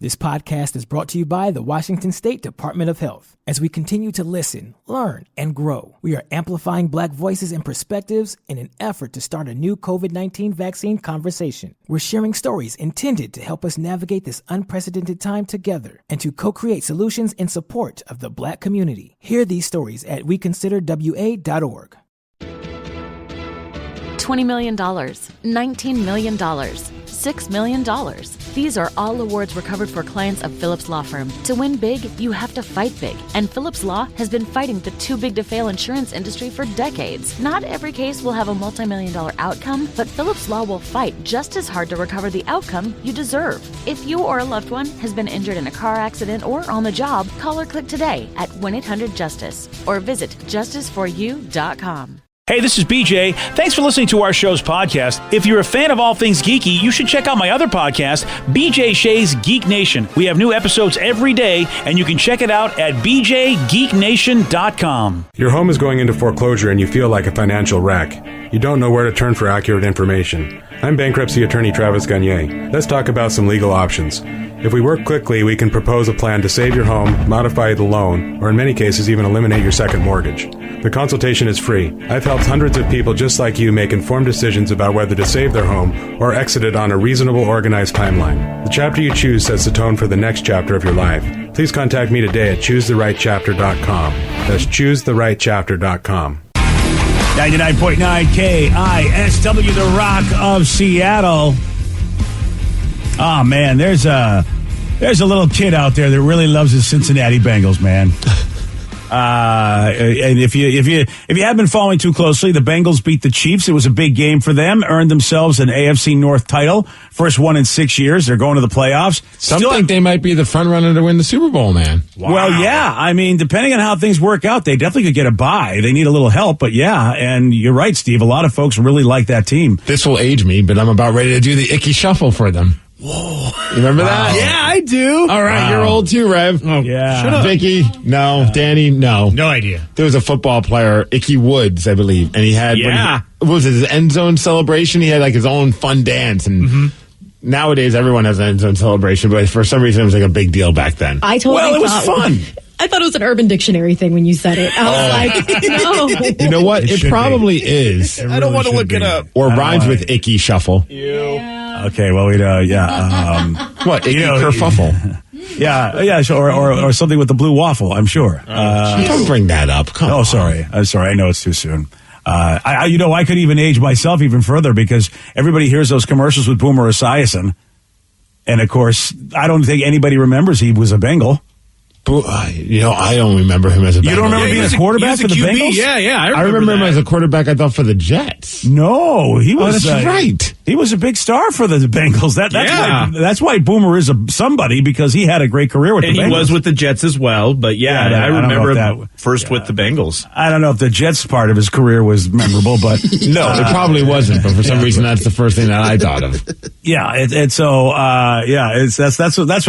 This podcast is brought to you by the Washington State Department of Health. As we continue to listen, learn, and grow, we are amplifying Black voices and perspectives in an effort to start a new COVID-19 vaccine conversation. We're sharing stories intended to help us navigate this unprecedented time together and to co-create solutions in support of the Black community. Hear these stories at weconsiderwa.org. $20 million, $19 million, $6 million. These are all awards recovered for clients of Phillips Law Firm. To win big, you have to fight big. And Phillips Law has been fighting the too-big-to-fail insurance industry for decades. Not every case will have a multi-million-dollar outcome, but Phillips Law will fight just as hard to recover the outcome you deserve. If you or a loved one has been injured in a car accident or on the job, call or click today at 1-800-JUSTICE or visit justiceforyou.com. Hey, this is BJ. Thanks for listening to our show's podcast. If you're a fan of all things geeky, you should check out my other podcast, BJ Shea's Geek Nation. We have new episodes every day, and you can check it out at bjgeeknation.com. Your home is going into foreclosure and you feel like a financial wreck. You don't know where to turn for accurate information. I'm bankruptcy attorney Travis Gagne. Let's talk about some legal options. If we work quickly, we can propose a plan to save your home, modify the loan, or in many cases even eliminate your second mortgage. The consultation is free. I've helped hundreds of people just like you make informed decisions about whether to save their home or exit it on a reasonable, organized timeline. The chapter you choose sets the tone for the next chapter of your life. Please contact me today at choosetherightchapter.com. That's choosetherightchapter.com. 99.9 KISW, the Rock of Seattle. Oh, man, there's a little kid out there that really loves his Cincinnati Bengals, man. And if you have been following too closely, the Bengals beat the Chiefs. It was a big game for them, earned themselves an AFC North title. First one in 6 years. They're going to the playoffs. Some think they might be the front runner to win the Super Bowl, man. Wow. Well, yeah. I mean, depending on how things work out, they definitely could get a bye. They need a little help, but yeah. And you're right, Steve. A lot of folks really like that team. This will age me, but I'm about ready to do the Icky Shuffle for them. Whoa. You remember that? Yeah, I do. All right, You're old too, Rev. Oh, yeah. Shut up. Vicky, no. Danny, no. No idea. There was a football player, Icky Woods, I believe, and he had, what was it, his end zone celebration? He had like his own fun dance, and nowadays everyone has an end zone celebration, but for some reason it was like a big deal back then. I totally Well, it was fun. I thought it was an Urban Dictionary thing when you said it. I was like, no. You know what? It probably is. I don't want to look it up. Or rhymes with Icky Shuffle. Okay, well, What, Icky Kerfuffle? Yeah, sure, or something with the blue waffle, I'm sure. Don't bring that up. Come on. Sorry. I'm sorry. I know it's too soon. I could even age myself even further because everybody hears those commercials with Boomer Esiason. And, of course, I don't think anybody remembers he was a Bengal. I don't remember him as a Bengal. You don't remember being a quarterback for the Bengals? Yeah. I remember him as a quarterback, I thought, for the Jets. No, he was. That's right. He was a big star for the Bengals. That's why Boomer is somebody, because he had a great career with the Bengals. And he was with the Jets as well, but I remember him first with the Bengals. I don't know if the Jets part of his career was memorable, but no, it probably wasn't. But for some reason, that's the first thing that I thought of. Yeah, that's what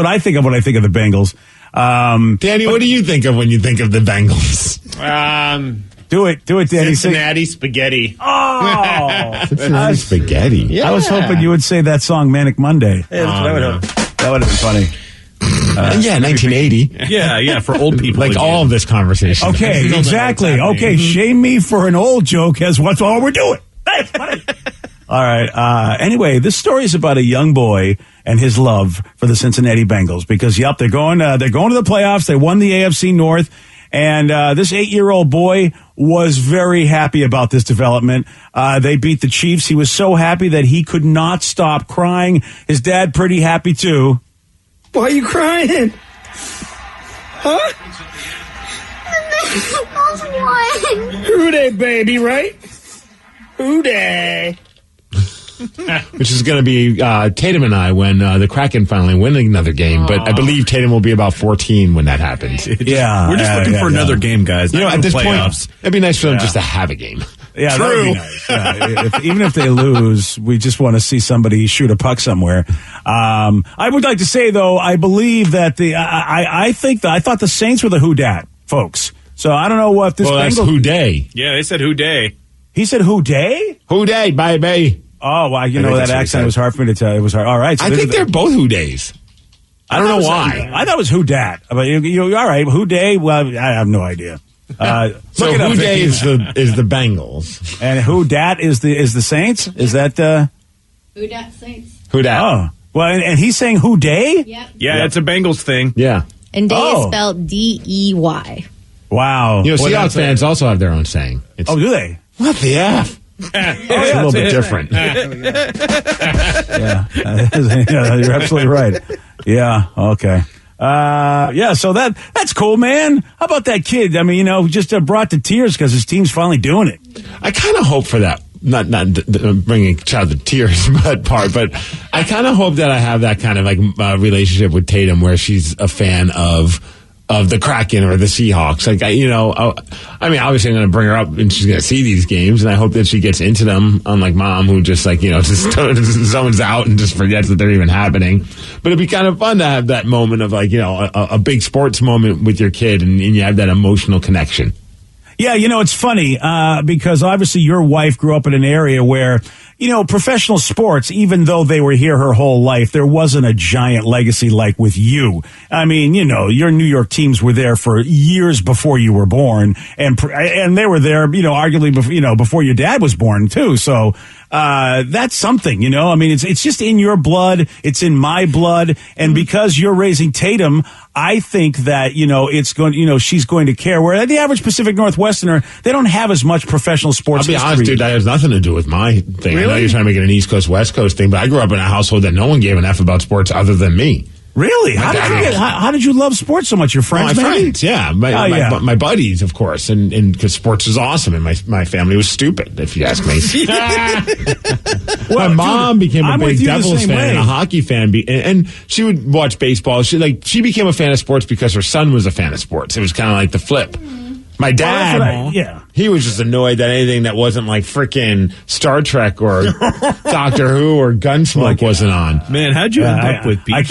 I think of when I think of the Bengals. Danny, what do you think of when you think of the Bengals? Do it, Danny. Cincinnati spaghetti. Oh, Cincinnati spaghetti. Yeah. I was hoping you would say that song, Manic Monday. Yeah, that would have been funny. 1980. Yeah, for old people. Like all of this conversation. Okay, exactly. Okay, shame me for an old joke as what's all we're doing. All right. Anyway, this story is about a young boy and his love for the Cincinnati Bengals because, they're going to the playoffs. They won the AFC North. And this 8-year-old boy was very happy about this development. They beat the Chiefs. He was so happy that he could not stop crying. His dad pretty happy, too. Why are you crying? Huh? Who dey, baby, right? Who dey? Which is going to be Tatum and I when the Kraken finally win another game. But I believe Tatum will be about 14 when that happens. Yeah. We're just looking for another game, guys. At this point, it'd be nice for them just to have a game. Yeah, True. That would be nice. Yeah, even if they lose, we just want to see somebody shoot a puck somewhere. I would like to say, though, I believe that I thought the Saints were the who dat folks. So I don't know what this. Well, that's who day. Yeah, they said who day. He said who day? Who day, baby. Oh, wow. That accent was hard for me to tell. It was hard. All right. So I think they're both who days. I don't know why. I thought it was Who Dat. But you all right? Who Day? Well, I have no idea. So Who Day is the Bengals, and Who Dat is the Saints. Is that Who Dat Saints? Who Dat? Oh, well, and he's saying Who Day? Yep. Yeah, it's a Bengals thing. Yeah, and Day is spelled Dey. Wow. Seahawks fans also have their own saying. Do they? What the F? It's a little bit different. Yeah, you're absolutely right. Yeah, okay. So that's cool, man. How about that kid? I mean, just brought to tears because his team's finally doing it. I kind of hope for that. Not bringing a child to tears, but I kind of hope that I have that kind of relationship with Tatum where she's a fan of the Kraken or the Seahawks. Obviously I'm going to bring her up and she's going to see these games, and I hope that she gets into them, unlike Mom, who just just zones out and just forgets that they're even happening. But it'd be kind of fun to have that moment of a big sports moment with your kid, and you have that emotional connection. Yeah, it's funny because obviously your wife grew up in an area where, professional sports, even though they were here her whole life, there wasn't a giant legacy like with you. I mean, your New York teams were there for years before you were born, and they were there, arguably before your dad was born too. So that's something, I mean, it's just in your blood. It's in my blood. And because you're raising Tatum, I think that, it's going, she's going to care. Where the average Pacific Northwesterner, they don't have as much professional sports history. I'll be honest, dude, that has nothing to do with my thing. Really? I know you're trying to make it an East Coast, West Coast thing, but I grew up in a household that no one gave an F about sports other than me. Really? How did you love sports so much? Your friends? My friends, yeah. My buddies, of course. And because sports is awesome, and my family was stupid, if you ask me. My mom became a big Devils fan and a hockey fan, and she would watch baseball. She became a fan of sports because her son was a fan of sports. It was kind of like the flip. My dad, he was just annoyed that anything that wasn't like freaking Star Trek or Doctor Who or Gunsmoke wasn't on. Man, how'd you end up with BK? I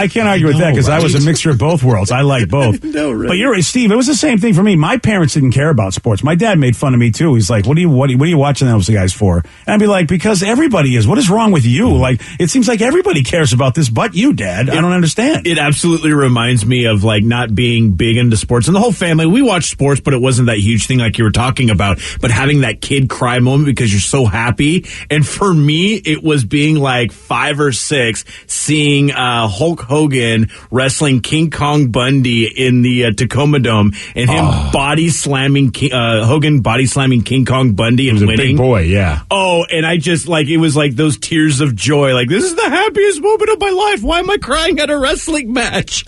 can't argue with that because I was a mixture of both worlds. I like both. No, right. But you're right, Steve. It was the same thing for me. My parents didn't care about sports. My dad made fun of me too. He's like, "What are you watching those guys for?" And I'd be like, "Because everybody is. What is wrong with you? Like, it seems like everybody cares about this, but you, Dad. I don't understand." It absolutely reminds me of not being big into sports, and the whole family. We watched sports, but it wasn't that huge thing like you were talking about. But having that kid cry moment because you're so happy. And for me, it was being 5 or 6, seeing Hulk Hogan wrestling King Kong Bundy in the Tacoma Dome, and him body slamming Hogan body slamming King Kong Bundy and winning. Big boy, yeah. Oh, and I just it was those tears of joy. This is the happiest moment of my life. Why am I crying at a wrestling match?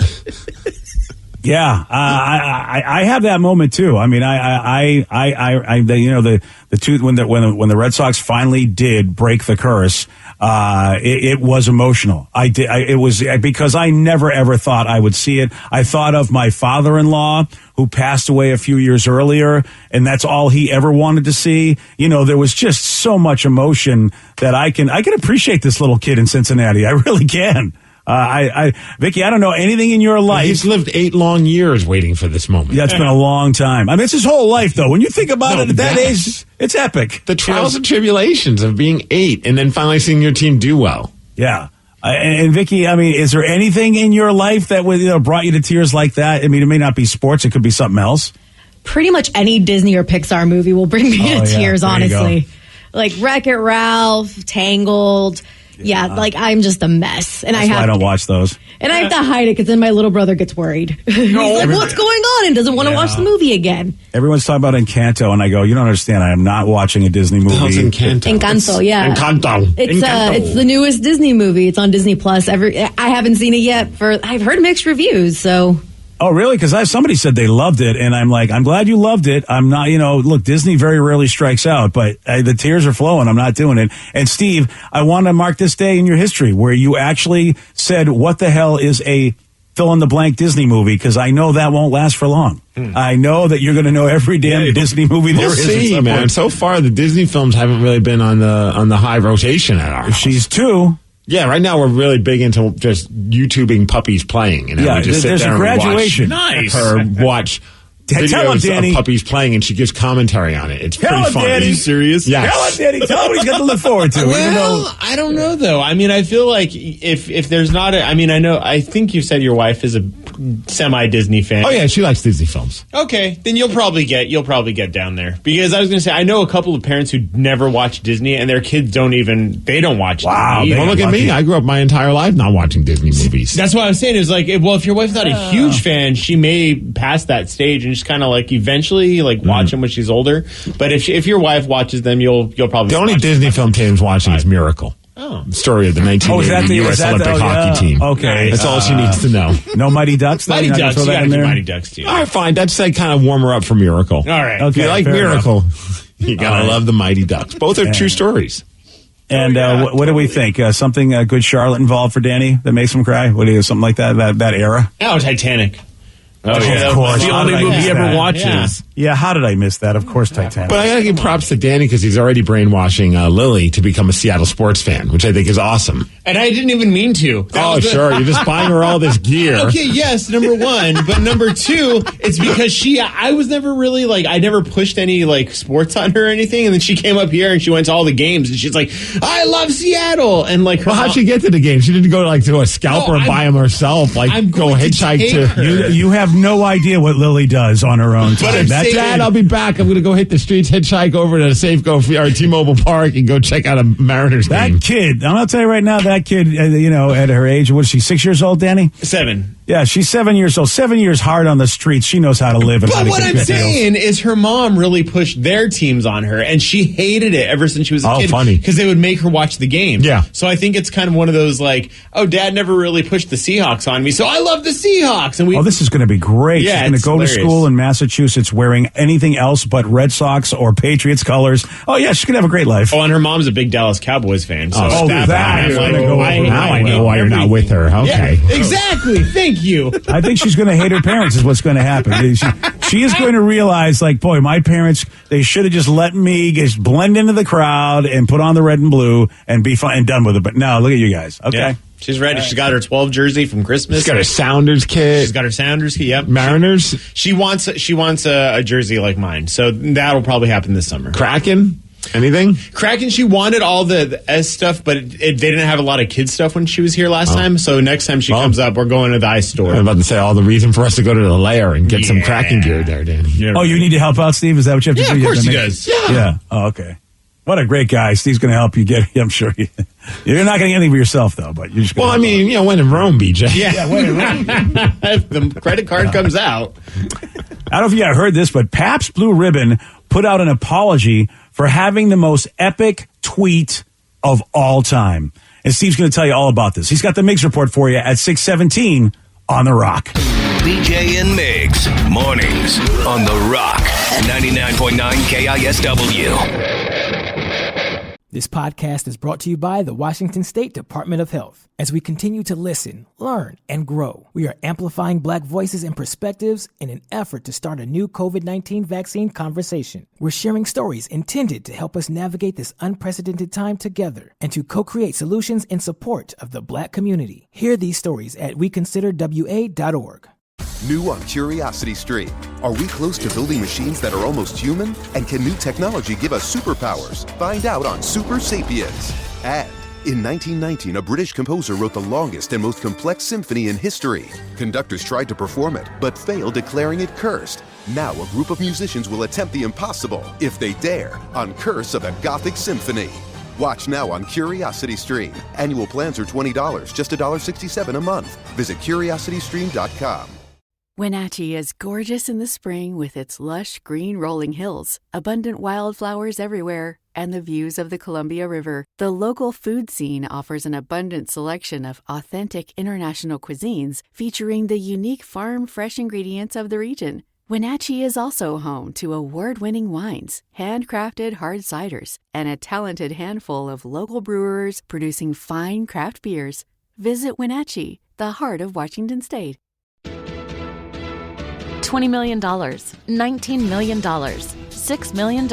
Yeah, I have that moment too. I mean, the two when the Red Sox finally did break the curse, it was emotional. It was because I never ever thought I would see it. I thought of my father-in-law who passed away a few years earlier, and that's all he ever wanted to see. There was just so much emotion that I can appreciate this little kid in Cincinnati. I really can. Vicky, I don't know anything in your life. He's lived 8 long years waiting for this moment. Yeah, it's been a long time. I mean, it's his whole life, though. When you think about it at that age, it's epic. The trials and tribulations of being 8 and then finally seeing your team do well. Yeah. And Vicky, I mean, is there anything in your life that brought you to tears like that? I mean, it may not be sports. It could be something else. Pretty much any Disney or Pixar movie will bring me to tears, honestly. Like Wreck-It Ralph, Tangled. Yeah, I'm just a mess. And That's why I don't watch those. And I have to hide it because then my little brother gets worried. He's like, what's going on? And doesn't want to watch the movie again. Everyone's talking about Encanto, and I go, you don't understand. I am not watching a Disney movie. Encanto, yeah. Encanto. It's the newest Disney movie. It's on Disney Plus. I haven't seen it yet. I've heard mixed reviews, so... Oh, really? Because somebody said they loved it, and I'm like, I'm glad you loved it. I'm not, look, Disney very rarely strikes out, but the tears are flowing. I'm not doing it. And Steve, I want to mark this day in your history where you actually said, what the hell is a fill-in-the-blank Disney movie? Because I know that won't last for long. I know that you're going to know every damn Disney movie there is. We'll see, man. So far, the Disney films haven't really been on the high rotation at our house. She's 2. Yeah, right now we're really big into just YouTubing puppies playing. We just sit there's there a graduation. And watch Tell him, Danny. Of puppies playing, and she gives commentary on it. It's Tell pretty him, funny. Danny. Are you serious? Yes. Tell him, Danny. Tell him what he's got to look forward to. Well, I don't know though. I mean, I feel like if there's not I think you said your wife is a semi Disney fan. Oh yeah, she likes Disney films. Okay, then you'll probably get down there, because I was going to say I know a couple of parents who never watch Disney and their kids don't watch Wow, Disney. Well, look at me. I grew up my entire life not watching Disney movies. That's what I was saying. Is like, if your wife's not a huge fan, she may pass that stage and just kind of like eventually like watch them when she's older. But if your wife watches them, you'll probably The only watch Disney them. film Tatum's watching is Miracle. Oh. The story of the 1980 U.S. Olympic hockey team. Okay. That's all she needs to know. No Mighty Ducks? Mighty You're not gonna Ducks. throw You that got to in do there? Mighty Ducks too. All right, fine. That's like kind of warm her up for Miracle. All right. If you like fair Miracle, you gotta love the Mighty Ducks. Both are true stories. And what do we think? Something good Charlotte involved for Danny that makes him cry? What do you, something like that era? Oh, Titanic. Oh, yeah. Of course. The How only did I movie miss he ever that? watches. Yeah, how did I miss that? Of course, Titanic. But I gotta give props to Danny because he's already brainwashing Lily to become a Seattle sports fan, which I think is awesome. And I didn't even mean to. That was the- Sure. You're just buying her all this gear. Okay, yes, number one. But number two, it's because I was never really like, I never pushed any like sports on her or anything. And then she came up here and she went to all the games and she's like, I love Seattle. And like, Well, how'd she get to the game? She didn't go to a scalper No, and buy them herself. Like, I'm go going to hitchhike take to. her. You have no idea what Lily does on her own But time. I'm That's saying- Dad, I'll be back. I'm going to go hit the streets, hitchhike over to Safeco or T-Mobile Park and go check out a Mariners game. That kid, I'm going to tell you right now, that kid, at her age, what is she, 6 years old, Danny? 7. Yeah, she's 7 years old. 7 years hard on the streets. She knows how to live. And how But to what get I'm good deals. saying is her mom really pushed their teams on her, and she hated it ever since she was a Oh, kid. funny. Because they would make her watch the game. Yeah. So I think it's kind of one of those like, oh, Dad never really pushed the Seahawks on me, so I love the Seahawks. And we. Oh, this is going to be great. Yeah, She's going to it's go hilarious. to school in Massachusetts wearing anything else but Red Sox or Patriots colors. Oh, yeah, she's going to have a great life. Oh, and her mom's a big Dallas Cowboys fan. So Oh, that that is I'm gonna go over Now I know why you're not with her. Okay. Yeah, exactly. Thank you. I think she's going to hate her parents is what's going to happen. She is going to realize, like, boy, my parents, they should have just let me just blend into the crowd and put on the red and blue and be fine and done with it. But no, look at you guys. Okay. Yeah. She's ready. She's got her 12 jersey from Christmas. She's got her Sounders kit. She's got her Sounders kit. Yep. Mariners. She wants a jersey like mine. So that'll probably happen this summer. Kraken. Anything? Kraken, she wanted all the S stuff, but they didn't have a lot of kids stuff when she was here last time. So next time she comes up, we're going to the ice store. I'm about to say all the reason for us to go to the lair and get some Kraken gear there, Danny. Oh, you need to help out, Steve? Is that what you have to Yeah, do? of You have course to he make- does. Yeah. Oh, okay. What a great guy. Steve's going to help you get, I'm sure. You're not going to get anything for yourself, though, but you're just going Well, I mean, when in Rome, BJ. Yeah, if the credit card comes out. I don't know if you guys heard this, but Pabst Blue Ribbon put out an apology for having the most epic tweet of all time. And Steve's going to tell you all about this. He's got the Mix Report for you at 6:17 on The Rock. BJ and Migs, mornings on The Rock, 99.9 KISW. This podcast is brought to you by the Washington State Department of Health. As we continue to listen, learn, and grow, we are amplifying Black voices and perspectives in an effort to start a new COVID-19 vaccine conversation. We're sharing stories intended to help us navigate this unprecedented time together and to co-create solutions in support of the Black community. Hear these stories at weconsiderwa.org. New on Curiosity Stream. Are we close to building machines that are almost human? And can new technology give us superpowers? Find out on Super Sapiens. And in 1919, a British composer wrote the longest and most complex symphony in history. Conductors tried to perform it, but failed, declaring it cursed. Now a group of musicians will attempt the impossible, if they dare, on Curse of the Gothic Symphony. Watch now on Curiosity Stream. Annual plans are $20, just $1.67 a month. Visit curiositystream.com. Wenatchee is gorgeous in the spring with its lush green rolling hills, abundant wildflowers everywhere, and the views of the Columbia River. The local food scene offers an abundant selection of authentic international cuisines featuring the unique farm-fresh ingredients of the region. Wenatchee is also home to award-winning wines, handcrafted hard ciders, and a talented handful of local brewers producing fine craft beers. Visit Wenatchee, the heart of Washington State. $20 million, $19 million, $6 million.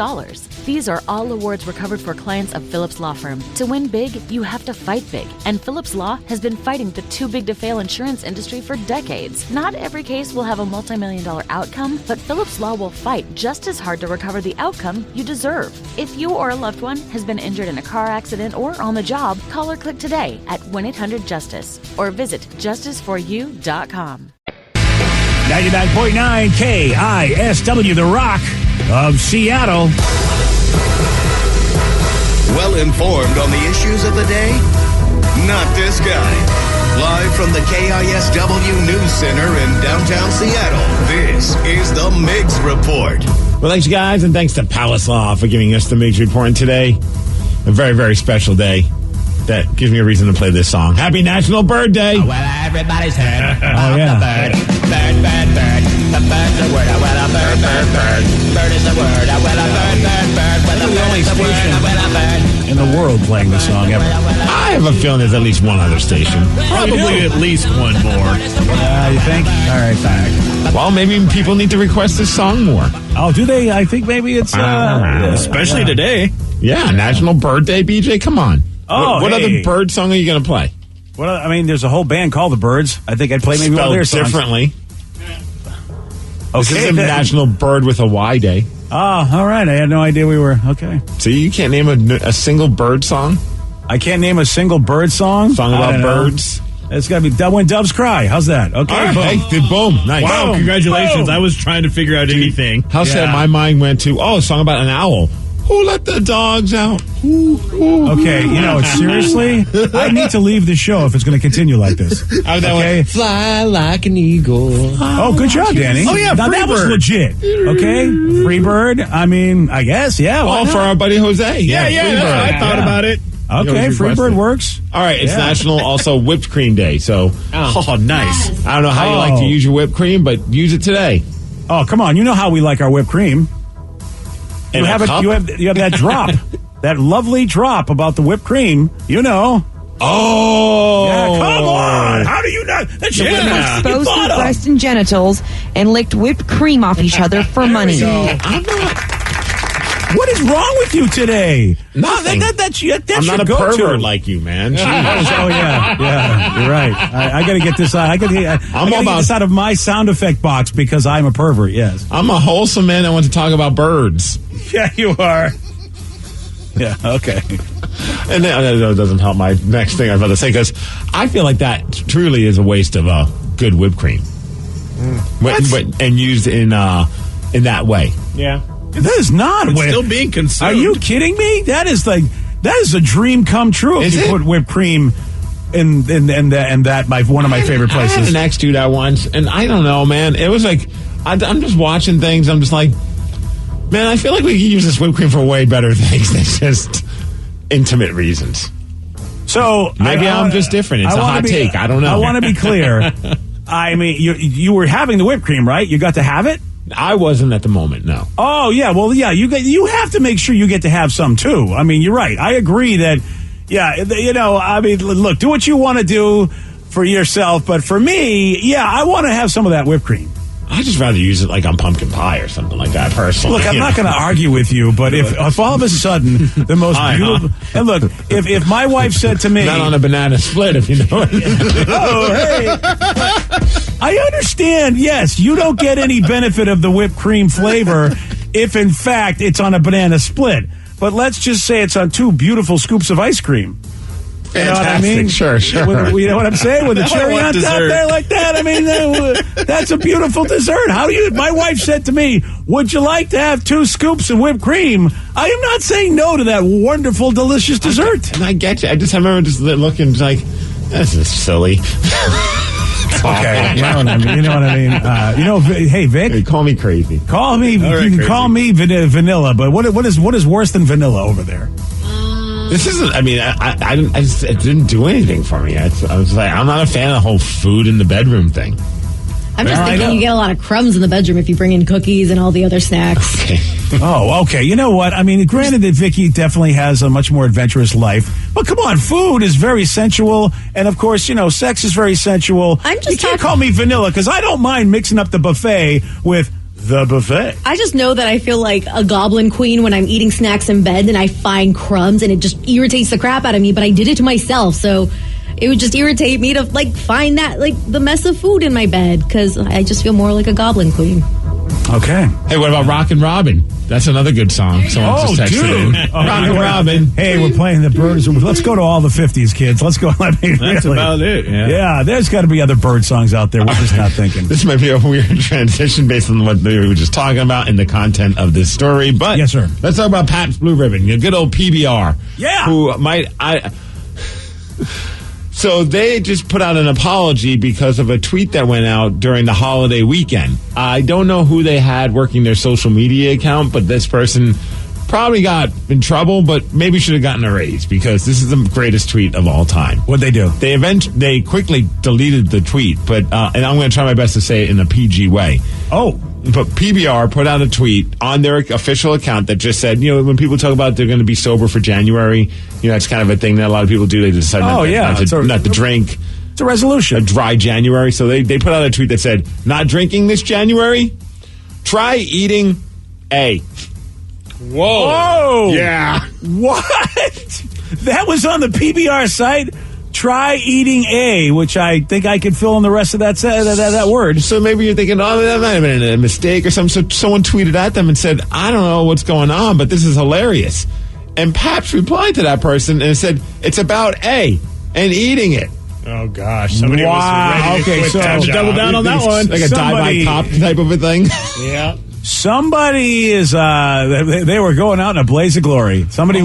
These are all awards recovered for clients of Phillips Law Firm. To win big, you have to fight big. And Phillips Law has been fighting the too-big-to-fail insurance industry for decades. Not every case will have a multi-million-dollar outcome, but Phillips Law will fight just as hard to recover the outcome you deserve. If you or a loved one has been injured in a car accident or on the job, call or click today at 1-800-JUSTICE or visit justiceforyou.com. 99.9 KISW, The Rock of Seattle. Well informed on the issues of the day? Not this guy. Live from the KISW News Center in downtown Seattle, this is the Miggs Report. Well, thanks, guys, and thanks to Palace Law for giving us the Miggs Report today. A very, very special day. That gives me a reason to play this song. Happy National Bird Day. Oh, well, everybody's heard oh, yeah. the bird. Bird, bird, bird. The bird's a word. Oh, well, a bird, bird, bird. Bird is a word. Oh, well, a bird, bird, bird. Well, a bird's a word. Oh, well, a bird. In the world playing this song ever. I have a feeling there's at least one other station. Probably at least one more. You think? All right, fine. Well, maybe people need to request this song more. Oh, do they? I think maybe it's... especially today. Yeah, National Bird Day, BJ. Come on. Oh, what hey. other bird song are you going to play? Well, I mean, there's a whole band called the Birds. I think I'd play maybe one of their songs. Differently. Okay. This is National Bird with a Y Day. Oh, all right. I had no idea we were... Okay. So you can't name a single bird song? I can't name a single bird song? Song about birds? It's got to be When Doves Cry. How's that? Okay. All right. Boom. Boom. Nice. Wow, Boom. congratulations. Boom. I was trying to figure out anything. How sad my mind went to, a song about an owl. Who let the dogs out? Okay, seriously, I need to leave the show if it's going to continue like this. Okay? Fly like an eagle. Oh, good job, Danny. Oh, yeah, now that was Freebird. legit. Okay, Freebird. I mean, I guess, yeah. All for our buddy Jose. Yeah, Freebird. I thought about it. Okay, Freebird works. All right, it's National also Whipped Cream Day. So, Oh, nice. I don't know how you like to use your whipped cream, but use it today. Oh, come on. You know how we like our whipped cream. You have that drop. That lovely drop about the whipped cream. You know. Oh. Yeah, come on. How do you not? That's The women exposed their breasts and genitals and licked whipped cream off each other for money. What is wrong with you today? Nothing. That's I'm not a pervert like you, man. Oh, yeah. You're right. I got to get this out. I got to get this out of my sound effect box because I'm a pervert, yes. I'm a wholesome man that wants to talk about birds. Yeah, you are. Yeah, okay. And that doesn't help my next thing I'm about to say, because I feel like that truly is a waste of good whipped cream. And used in that way. Yeah. That is not. It's still being consumed. Are you kidding me? That is a dream come true if you put whipped cream in that one of my favorite places. I had an ex do that once, and I don't know, man. It was like I'm just watching things. I'm just like, man, I feel like we could use this whipped cream for way better things than just intimate reasons. So maybe I'm just different. It's a hot take. I don't know. I want to be clear. I mean, you were having the whipped cream, right? You got to have it. I wasn't at the moment, no. Oh, yeah. Well, yeah, you have to make sure you get to have some, too. I mean, you're right. I agree that, I mean, look, do what you want to do for yourself. But for me, yeah, I want to have some of that whipped cream. I'd just rather use it like on pumpkin pie or something like that, personally. Look, I'm not going to argue with you, but if all of a sudden the most beautiful... And look, if my wife said to me... Not on a banana split, if you know what I mean. Oh, hey. I understand, yes, you don't get any benefit of the whipped cream flavor if, in fact, it's on a banana split. But let's just say it's on 2 beautiful scoops of ice cream. You know what I mean? Sure. You know what I'm saying? With the cherry on top there like that. I mean, that's a beautiful dessert. My wife said to me, would you like to have 2 scoops of whipped cream? I am not saying no to that wonderful, delicious dessert. And I get you. I remember just looking like, this is silly. Okay, you know what I mean. Hey, Vic. Hey, call me crazy. Call me. Right, you can call me vanilla. But what is worse than vanilla over there? This isn't. I mean, it didn't do anything for me. I was like, I'm not a fan of the whole food in the bedroom thing. I'm just thinking you get a lot of crumbs in the bedroom if you bring in cookies and all the other snacks. Okay. Oh, okay. You know what? I mean, granted that Vicky definitely has a much more adventurous life, but come on, food is very sensual, and of course, sex is very sensual. You can't call me vanilla because I don't mind mixing up the buffet with The buffet. I just know that I feel like a goblin queen when I'm eating snacks in bed and I find crumbs and it just irritates the crap out of me, but I did it to myself, so it would just irritate me to find that the mess of food in my bed because I just feel more like a goblin queen. Okay. Hey, what about Rockin' Robin? That's another good song. Someone just texted in. Rockin' Robin. Hey, we're playing the Birds. Let's go to all the 50s, kids. Let's go. That's really. about it. Yeah, there's got to be other Bird songs out there. We're just not thinking. This might be a weird transition based on what we were just talking about in the content of this story. But yes, sir. Let's talk about Pabst Blue Ribbon, your good old PBR. Yeah. Who So they just put out an apology because of a tweet that went out during the holiday weekend. I don't know who they had working their social media account, but this person probably got in trouble, but maybe should have gotten a raise because this is the greatest tweet of all time. What'd they do? They quickly deleted the tweet, but and I'm going to try my best to say it in a PG way. Oh. But PBR put out a tweet on their official account that just said, when people talk about they're going to be sober for January, that's kind of a thing that a lot of people do. They decide not to drink. It's a resolution. A dry January. So they put out a tweet that said, not drinking this January, try eating A. Whoa. Yeah. What? That was on the PBR site? Try eating A, which I think I could fill in the rest of that word. So maybe you're thinking, that might have been a mistake or something. So someone tweeted at them and said, I don't know what's going on, but this is hilarious. And Pabst replied to that person and said, it's about A and eating it. Oh, gosh. Somebody was ready to quit that job. Double down on that one. Like a die-by-cop type of a thing. Yeah. Somebody is they were going out in a blaze of glory. Somebody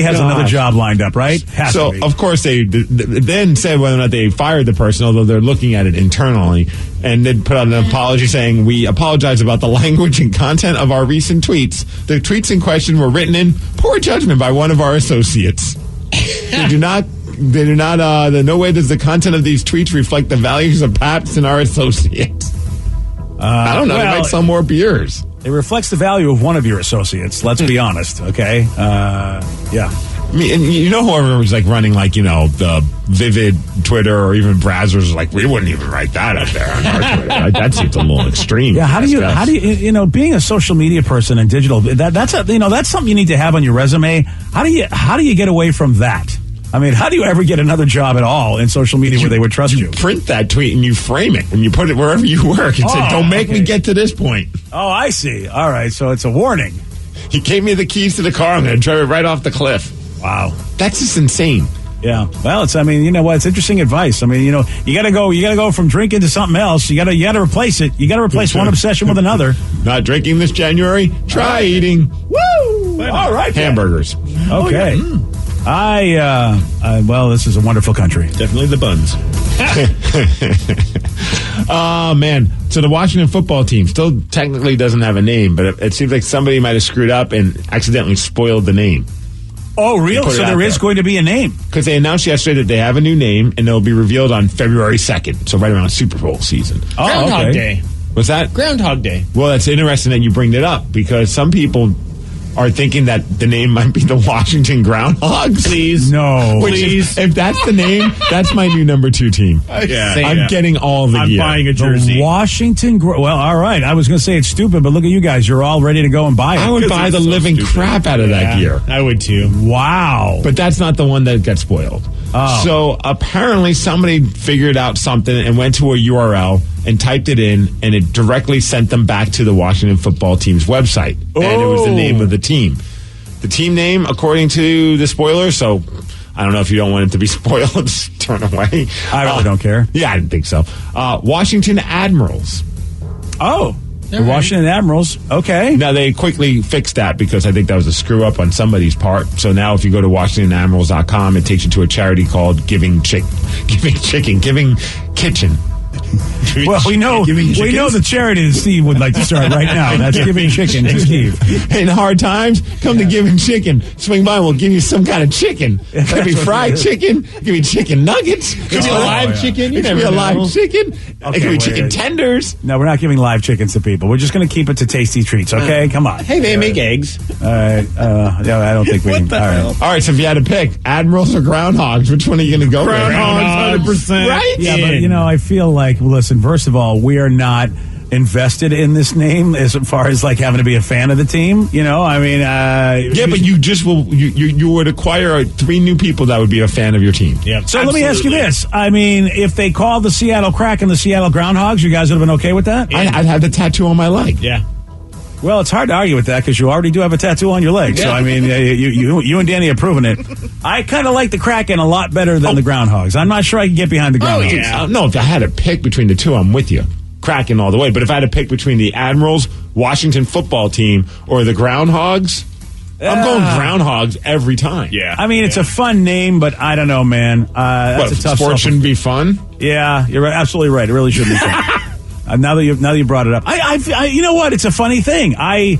has another job lined up, right? Of course they then said whether or not they fired the person, although they're looking at it internally, and then put out an apology saying, we apologize about the language and content of our recent tweets. The tweets in question were written in poor judgment by one of our associates. No way does the content of these tweets reflect the values of Pabst and our associates. I don't know. They might sell more beers. It reflects the value of one of your associates. Let's be honest, okay? Yeah. I mean, and whoever was running the Vivid Twitter or even Brazzers was we wouldn't even write that up there on our Twitter. That seems a little extreme. Yeah. How do you being a social media person and digital? That's something you need to have on your resume. How do you get away from that? I mean, how do you ever get another job at all in social media where they would trust you? Print that tweet and you frame it and you put it wherever you work and say, don't make me get to this point. Oh, I see. All right. So it's a warning. He gave me the keys to the car. I'm going to drive it right off the cliff. Wow. That's just insane. Yeah. Well, it's interesting advice. I mean, you got to go from drinking to something else. You got to replace it. You got to replace one obsession with another. Not drinking this January. Try eating. Woo! All right. Hamburgers. Okay. Well, this is a wonderful country. Definitely the buns. Oh, man. So the Washington football team still technically doesn't have a name, but it seems like somebody might have screwed up and accidentally spoiled the name. Oh, really? So there is going to be a name? Because they announced yesterday that they have a new name, and it'll be revealed on February 2nd, so right around Super Bowl season. Oh, Groundhog Day. What's that? Groundhog Day. Well, that's interesting that you bring it up, because some people are thinking that the name might be the Washington Groundhogs. Please. No. Please. If that's the name, that's my new number 2 team. Yeah. I'm getting all the gear. I'm buying a jersey. The Washington Well, all right. I was going to say it's stupid, but look at you guys. You're all ready to go and buy it. I would buy the living crap out of that gear. I would too. Wow. But that's not the one that got spoiled. Oh. So apparently somebody figured out something and went to a URL and typed it in, and it directly sent them back to the Washington football team's website. And it was the name of the team. The team name, according to the spoiler, so I don't know if you don't want it to be spoiled, just turn away. I really don't care. Yeah, I didn't think so. Washington Admirals. Oh. The Washington Admirals. Okay. Now, they quickly fixed that because I think that was a screw-up on somebody's part. So now if you go to WashingtonAdmirals.com, it takes you to a charity called Giving Kitchen. Well, we know the charity that Steve would like to start right now. That's Giving Chicken to Steve. In hard times, come to Giving Chicken. Swing by and we'll give you some kind of chicken. It could be fried chicken. It could be chicken nuggets. It could be live chicken. It could be a live chicken. It could be chicken tenders. No, we're not giving live chickens to people. We're just going to keep it to tasty treats, okay? Come on. Hey, they make eggs. All right. I don't think we can. All right, so if you had to pick, Admirals or Groundhogs, which one are you going to go with? Groundhogs, 100%. Right? Yeah, but, I feel like, listen, first of all, we are not invested in this name as far as like having to be a fan of the team. You know, I mean, yeah, but you just will. You would acquire 3 new people that would be a fan of your team. Yeah. So let me ask you this: I mean, if they called the Seattle Kraken the Seattle Groundhogs, you guys would have been okay with that? I'd have the tattoo on my leg. Yeah. Well, it's hard to argue with that because you already do have a tattoo on your leg. Yeah. So, I mean, you and Danny have proven it. I kind of like the Kraken a lot better than the Groundhogs. I'm not sure I can get behind the Groundhogs. Yeah. No, if I had to pick between the two, I'm with you. Kraken all the way. But if I had to pick between the Admirals, Washington football team, or the Groundhogs, I'm going Groundhogs every time. Yeah. I mean, it's a fun name, but I don't know, man. That's a tough sport shouldn't be fun? Yeah, you're absolutely right. It really shouldn't be fun. Now that you brought it up, I you know what? It's a funny thing. I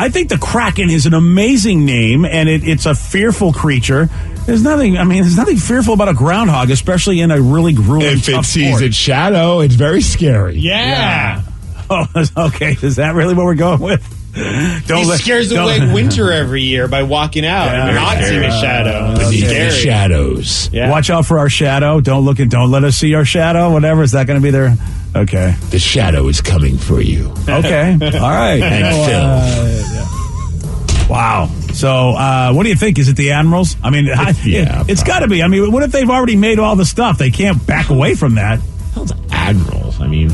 think the Kraken is an amazing name, and it's a fearful creature. There's nothing fearful about a groundhog, especially in a really grueling, if it sees its shadow, it's very scary. Yeah. Oh, okay. Is that really what we're going with? He scares away winter every year by walking out and not seeing a shadow. The shadows. Yeah. Watch out for our shadow. Don't let us see our shadow. Whatever. Is that going to be there? Okay. The shadow is coming for you. Okay. All right. And Phil. Yeah. Wow. So, what do you think? Is it the Admirals? I mean, it's got to be. I mean, what if they've already made all the stuff? They can't back away from that. How's Admirals? I mean,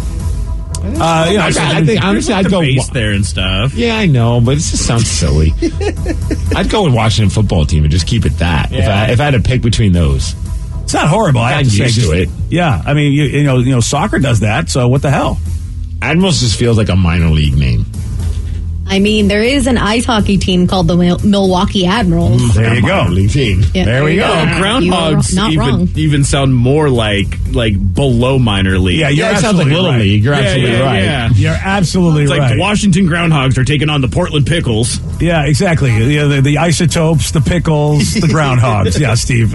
I think honestly, I'd go base there and stuff. Yeah, I know, but it just sounds silly. I'd go with Washington football team and just keep it that. Yeah. If I had to pick between those, it's not horrible. I have to say, to it. Yeah, I mean, you know, soccer does that. So what the hell? Admirals just feels like a minor league name. I mean, there is an ice hockey team called the Milwaukee Admirals. There you go. Team. Yeah, there we go. Groundhogs even sound more like below minor league. Yeah, it sounds like little league. You're absolutely right. Yeah. You're absolutely right. It's like the Washington Groundhogs are taking on the Portland Pickles. Yeah, exactly. The Isotopes, the Pickles, the Groundhogs. Yeah, Steve.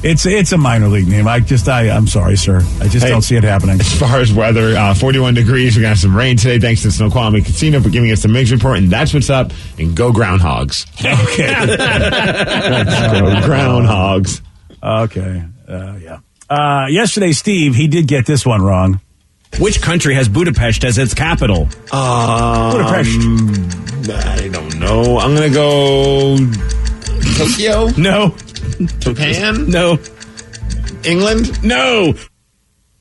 It's a minor league name. I'm sorry, sir. I just don't see it happening. As far as weather, 41 degrees. We're going to have some rain today. Thanks to Snoqualmie Casino for giving us the Mix Report. And that's what's up. And go Groundhogs. Okay. Go Groundhogs. Okay. Yeah. Yesterday, Steve, he did get this one wrong. Which country has Budapest as its capital? Budapest. I don't know. I'm going to go Tokyo? No. Japan? No. England? No.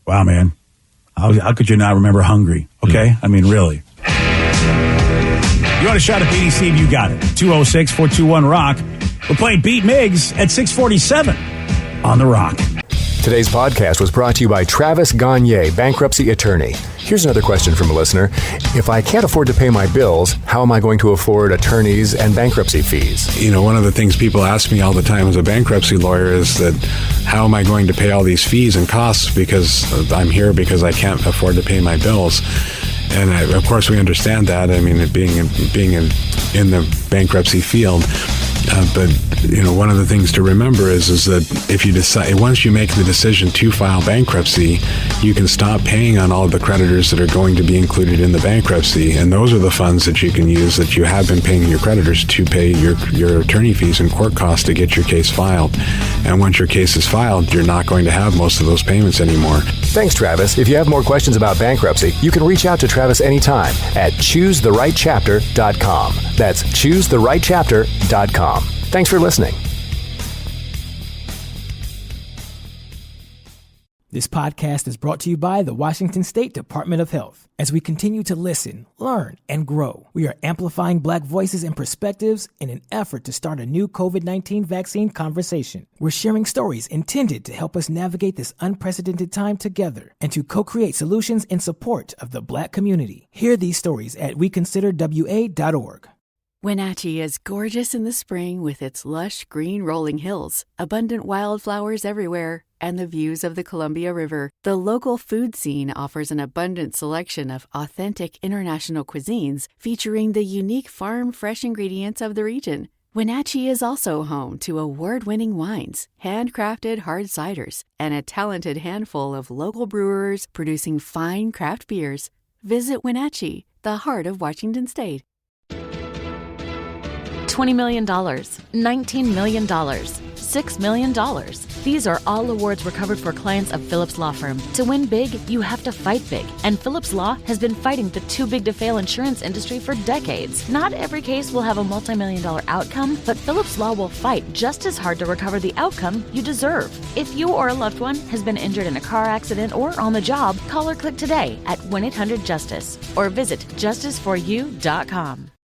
Wow, man. How could you not remember Hungary? Okay? I mean, really. You want a shot at beating Steve? You got it. 206-421-ROCK. We're playing Beat Miggs at 647 on The Rock. Today's podcast was brought to you by Travis Gagne, bankruptcy attorney. Here's another question from a listener. If I can't afford to pay my bills, how am I going to afford attorneys and bankruptcy fees? You know, one of the things people ask me all the time as a bankruptcy lawyer is that how am I going to pay all these fees and costs because I'm here because I can't afford to pay my bills. And of course, we understand that. I mean, being in the bankruptcy field, but you know, one of the things to remember is that if you decide once you make the decision to file bankruptcy, you can stop paying on all of the creditors that are going to be included in the bankruptcy, and those are the funds that you can use that you have been paying your creditors to pay your attorney fees and court costs to get your case filed. And once your case is filed, you're not going to have most of those payments anymore. Thanks, Travis. If you have more questions about bankruptcy, you can reach out to Travis anytime at ChooseTheRightChapter.com. That's ChooseTheRightChapter.com. Thanks for listening. This podcast is brought to you by the Washington State Department of Health. As we continue to listen, learn, and grow, we are amplifying Black voices and perspectives in an effort to start a new COVID-19 vaccine conversation. We're sharing stories intended to help us navigate this unprecedented time together and to co-create solutions in support of the Black community. Hear these stories at WeConsiderWA.org. Wenatchee is gorgeous in the spring with its lush green rolling hills, abundant wildflowers everywhere, and the views of the Columbia River. The local food scene offers an abundant selection of authentic international cuisines featuring the unique farm-fresh ingredients of the region. Wenatchee is also home to award-winning wines, handcrafted hard ciders, and a talented handful of local brewers producing fine craft beers. Visit Wenatchee, the heart of Washington State. $20 million, $19 million, $6 $6 million. These are all awards recovered for clients of Phillips Law Firm. To win big, you have to fight big. And Phillips Law has been fighting the too big to fail insurance industry for decades. Not every case will have a multi-million-dollar outcome, but Phillips Law will fight just as hard to recover the outcome you deserve. If you or a loved one has been injured in a car accident or on the job, call or click today at 1-800-JUSTICE or visit justiceforyou.com.